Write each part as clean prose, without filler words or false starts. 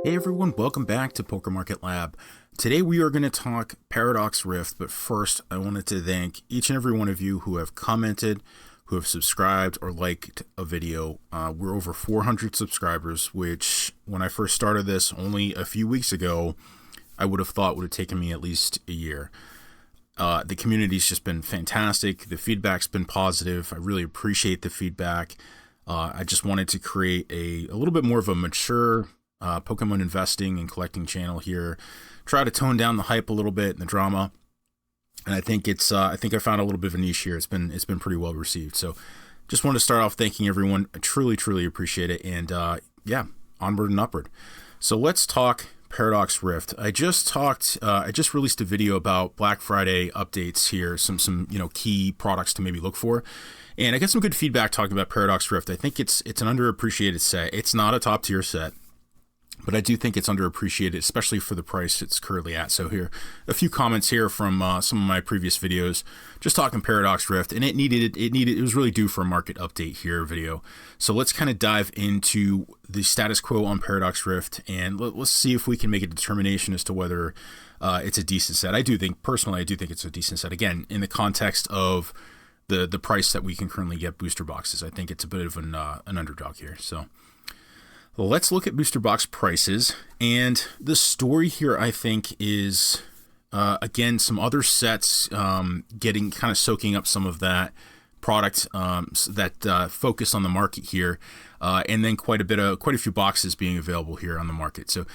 Hey everyone, welcome back to PokeMarketLab. Today we are going to talk Paradox Rift, but first I wanted to thank each and every one of you who have commented, who have subscribed or liked a video. We're over 400 subscribers, which when I first started this only a few weeks ago, I would have thought would have taken me at least a year. The community's just been fantastic. The feedback's been positive. I really appreciate the feedback. I just wanted to create a little bit more of a mature Pokemon investing and collecting channel here. Try to tone down the hype a little bit and the drama, and I think I found a little bit of a niche here. It's been pretty well received. So, just wanted to start off thanking everyone. I truly appreciate it, and yeah, onward and upward. So let's talk Paradox Rift. I just released a video about Black Friday updates here. Some key products to maybe look for. And I got some good feedback talking about Paradox Rift. I think it's an underappreciated set. It's not a top tier set, but I do think it's underappreciated, especially for the price it's currently at. So here, a few comments here from some of my previous videos, just talking Paradox Rift, and it was really due for a market update here video. So let's kind of dive into the status quo on Paradox Rift, and let's see if we can make a determination as to whether it's a decent set. Personally, I do think it's a decent set. Again, in the context of the price that we can currently get booster boxes, I think it's a bit of an underdog here. So let's look at booster box prices, and the story here I think is again some other sets getting kind of soaking up some of that product that focus on the market here, and then quite a few boxes being available here on the market. So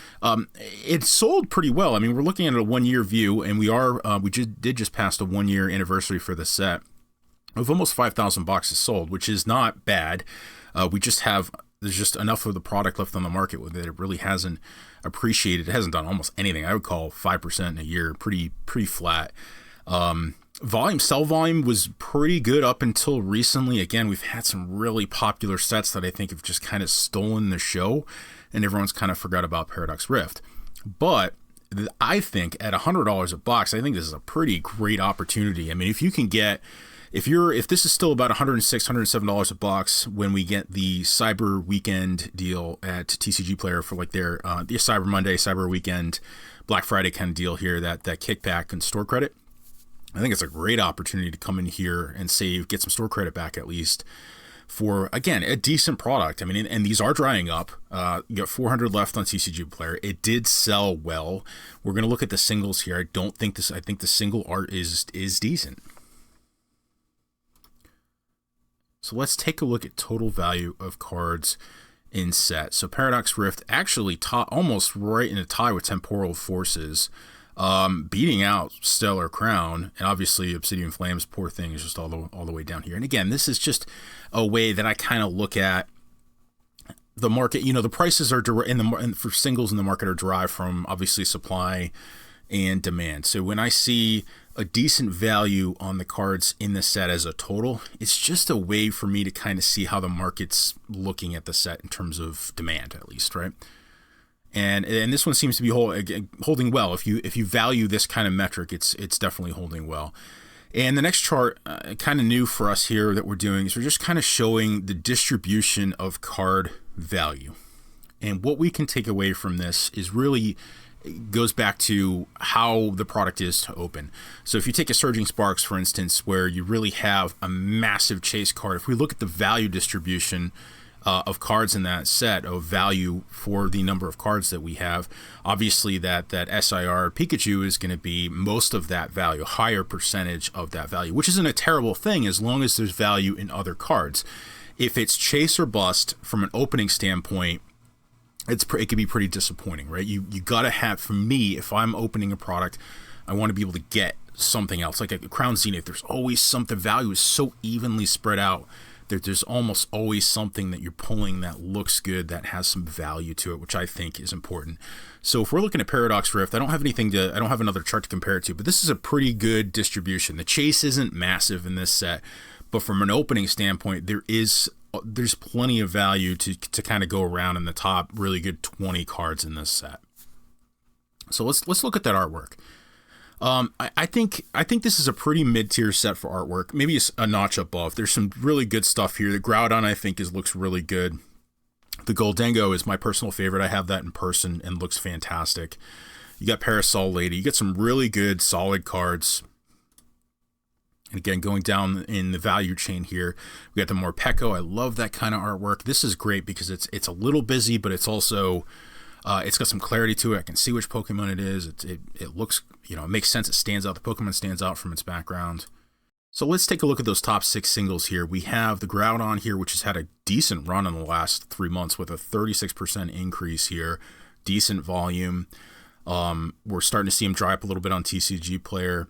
it sold pretty well. I mean, we're looking at a 1 year view, and we just passed a 1 year anniversary for the set of almost 5,000 boxes sold, which is not bad. There's just enough of the product left on the market that it really hasn't appreciated. It hasn't done almost anything. I would call 5% in a year pretty flat. Sell volume was pretty good up until recently. Again, we've had some really popular sets that I think have just kind of stolen the show, and everyone's kind of forgot about Paradox Rift. But I think at $100 a box, I think this is a pretty great opportunity. I mean, if you can get If this is still about $106, $107 a box when we get the Cyber Weekend deal at TCG Player for like their the Cyber Monday, Cyber Weekend, Black Friday kind of deal here, that kickback and store credit, I think it's a great opportunity to come in here and save, get some store credit back at least for, again, a decent product. I mean, and these are drying up. You got 400 left on TCG Player. It did sell well. We're going to look at the singles here. I think the single art is decent. So let's take a look at total value of cards in set. So Paradox Rift actually almost right in a tie with Temporal Forces, beating out Stellar Crown, and obviously Obsidian Flames, poor thing, is just all the way down here. And again, this is just a way that I kind of look at the market. You know, the prices are for singles in the market are derived from obviously supply and demand. So when I see a decent value on the cards in the set as a total, it's just a way for me to kind of see how the market's looking at the set in terms of demand, at least, right? And this one seems to be holding well. If you value this kind of metric, it's definitely holding well. And the next chart, kind of new for us here that we're doing, is we're just kind of showing the distribution of card value. And what we can take away from this is really goes back to how the product is to open. So if you take a Surging Sparks, for instance, where you really have a massive chase card, if we look at the value distribution of cards in that set, of value for the number of cards that we have, obviously that SIR Pikachu is going to be most of that value, a higher percentage of that value, which isn't a terrible thing as long as there's value in other cards. If it's chase or bust from an opening standpoint, it can be pretty disappointing, right? You gotta have, for me, if I'm opening a product, I want to be able to get something else. Like a Crown Zenith, there's always something. Value is so evenly spread out that there's almost always something that you're pulling that looks good, that has some value to it, which I think is important. So if we're looking at Paradox Rift, I don't have another chart to compare it to, but this is a pretty good distribution. The chase isn't massive in this set, but from an opening standpoint, there's plenty of value to kind of go around in the top really good 20 cards in this set. So let's look at that artwork. I think this is a pretty mid-tier set for artwork. Maybe it's a notch above. There's some really good stuff here. The Groudon, I think, looks really good. The Goldengo is my personal favorite. I have that in person and looks fantastic. You got Parasol Lady. You get some really good, solid cards. And again, going down in the value chain here, we got the Moreco. I love that kind of artwork. This is great because it's a little busy, but it's also it's got some clarity to it. I can see which Pokemon it is. It looks, you know, it makes sense. It stands out. The Pokemon stands out from its background. So let's take a look at those top 6 singles here. We have the Groudon here, which has had a decent run in the last 3 months with a 36% increase here. Decent volume. We're starting to see him dry up a little bit on TCG Player.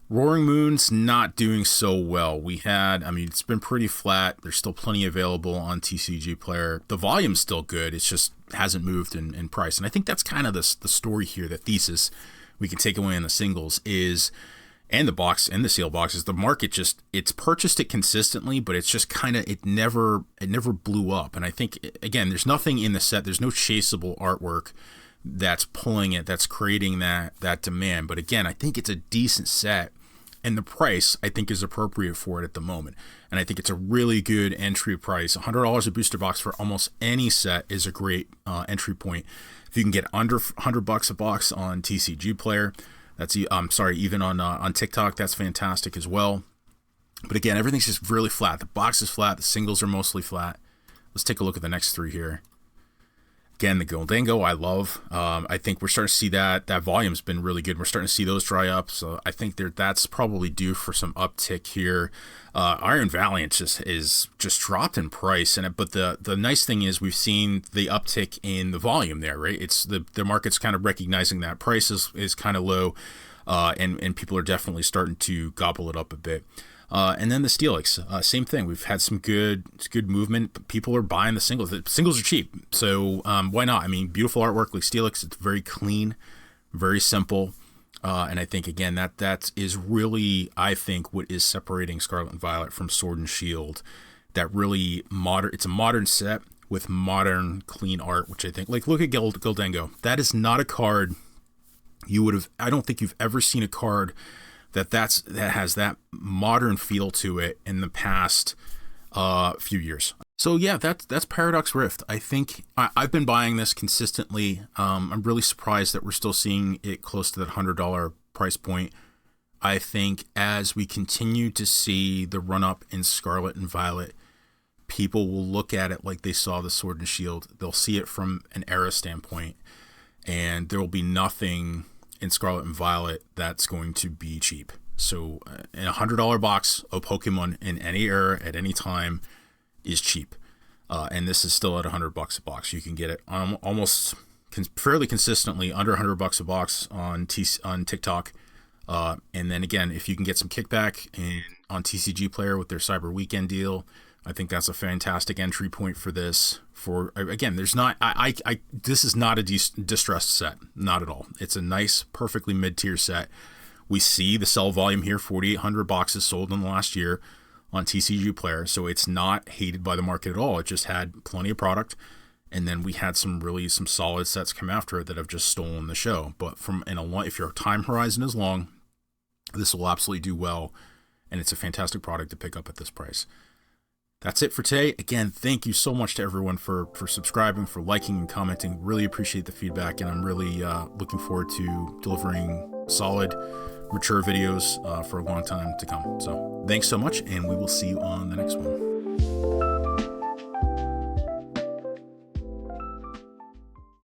Roaring Moon's not doing so well. It's been pretty flat. There's still plenty available on TCG Player. The volume's still good. It's just hasn't moved in price. And I think that's kind of the story here, the thesis we can take away in the singles is, and the box and the seal boxes, the market it's purchased it consistently, but it's just kind of, it never blew up. And I think, again, there's nothing in the set. There's no chaseable artwork that's pulling it, that's creating that demand. But again, I think it's a decent set. And the price, I think, is appropriate for it at the moment. And I think it's a really good entry price. $100 a booster box for almost any set is a great entry point. If you can get under $100 a box on TCG Player, even on TikTok, that's fantastic as well. But again, everything's just really flat. The box is flat. The singles are mostly flat. Let's take a look at the next 3 here. Again, the Goldengo, I love. I think we're starting to see that volume's been really good. We're starting to see those dry up, so I think that's probably due for some uptick here. Iron Valiant is just dropped in price, but the nice thing is we've seen the uptick in the volume there, right? It's the market's kind of recognizing that price is kind of low, and people are definitely starting to gobble it up a bit. And then the Steelix, same thing. We've had some good movement. People are buying the singles. The singles are cheap, so why not? I mean, beautiful artwork like Steelix. It's very clean, very simple, and I think again that is really, I think, what is separating Scarlet and Violet from Sword and Shield. That really it's a modern set with modern clean art, which I think, like, look at Goldengo. That is not a card I don't think you've ever seen a card that has that modern feel to it in the past few years. So yeah, that's Paradox Rift. I think I've been buying this consistently. I'm really surprised that we're still seeing it close to that $100 price point. I think as we continue to see the run up in Scarlet and Violet, people will look at it like they saw the Sword and Shield. They'll see it from an era standpoint, and there will be nothing in Scarlet and Violet that's going to be cheap. So in a $100 box of Pokemon in any era at any time is cheap, and this is still at $100 a box. You can get it almost fairly consistently under $100 a box on TikTok, and then again, if you can get some kickback on TCG Player with their Cyber Weekend deal, I think that's a fantastic entry point for this. For again, there's not this is not a distressed set, not at all. It's a nice, perfectly mid-tier set. We see the sell volume here, 4,800 boxes sold in the last year on TCG Player, so it's not hated by the market at all. It just had plenty of product, and then we had some solid sets come after it that have just stolen the show. But if your time horizon is long, this will absolutely do well, and it's a fantastic product to pick up at this price. That's it for today. Again, thank you so much to everyone for subscribing, for liking and commenting. Really appreciate the feedback, and I'm really looking forward to delivering solid, mature videos for a long time to come. So thanks so much, and we will see you on the next one.